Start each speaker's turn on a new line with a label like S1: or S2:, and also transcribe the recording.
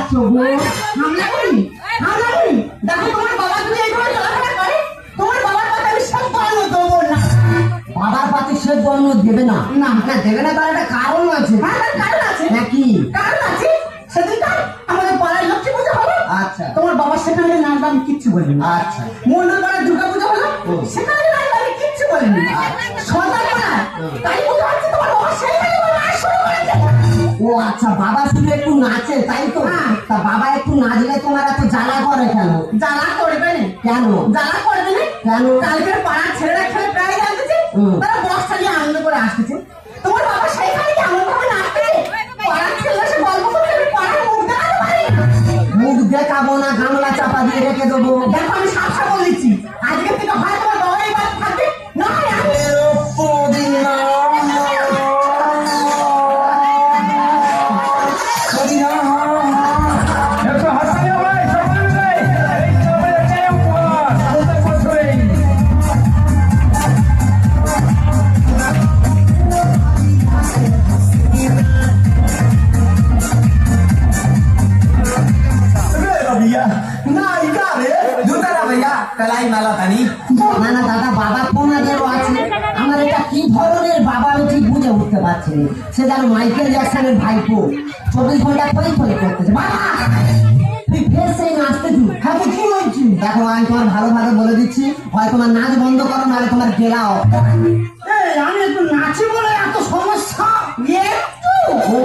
S1: যাচ্ছ গো? হামলা করি হামলা করি। দেখো তোমার বাবা যদি এইভাবে চলাফেরা করে, তোমার বাবার পাতে আমি সব অন্ন দেবো না।
S2: বাবার পাতে সেদ্ধ অন্ন দেবে না?
S1: না
S2: না দেবে না, তার একটা কারণ আছে।
S1: হ্যাঁ তার কারণ আছে।
S2: নাকি?
S1: কারণ আছে। সেদিনকার আমাদের পাড়ায় লক্ষ্মী পুজো হলো,
S2: আচ্ছা
S1: তোমার বাবার সেখানে নাচ গান কিচ্ছু বলেনি।
S2: আচ্ছা
S1: মন্ডলপাড়ায় দুর্গা পুজো হলো, সেখানে নাচ গান কিচ্ছু বলেনি। সন্তানপাড়ায় কালী পুজো হচ্ছে, তোমার বাবা সেইখানে নাচ শুরু করেছে।
S2: ও আচ্ছা, বাবা শুধু একটু নাচে তাই তো?
S1: হ্যাঁ।
S2: তা বাবা একটু নাচলে তোমার এত জ্বালা করে কেন?
S1: জ্বালা করবে না।
S2: কেন?
S1: জ্বালা করবে না
S2: কেন?
S1: কালকের পাড়ার ছেলেরা খেলে প্রায় জানতেছে, তারা বক্স চালিয়ে আনন্দ করে আসতেছে। তোমার বাবা সেইখানে কেমন ভাবে নাচতেছে, পাড়ার ছেলেরা সে গল্প করতে, আমি পাড়ার মুখ দেখাতে পারি না।
S2: মুখ দেখাবো না, গামলা চাপা দিয়ে রেখে দেবো।
S1: দেখো আমি সাফ বলে দিচ্ছি, আজকের থেকে হয় তোমার বাবা এই বাড়ি থাকবে, না হয় আমি।
S3: कलाई माला तानी
S2: না না দাদা, বাবা তোমাদেরও আছে। আমার এটা কি ধরনের বাবা আমি ঠিক বুঝে উঠতে পারছি না। সে যেন মাইকেল জ্যাকসনের ভাইপো, 24 ঘন্টা থই থই করতেছে। বাবা তুই ফের সেই নাচতে তুই। হ্যাঁ তো কি হয়েছি? দেখো আমি তোমার ভালো ভালো বলে দিচ্ছি, হয় তোমার নাচ বন্ধ করো, নাহলে তোমার গেলাও।
S1: এই আমি একটু নাচি বলে এত সমস্যা। একটু
S2: ও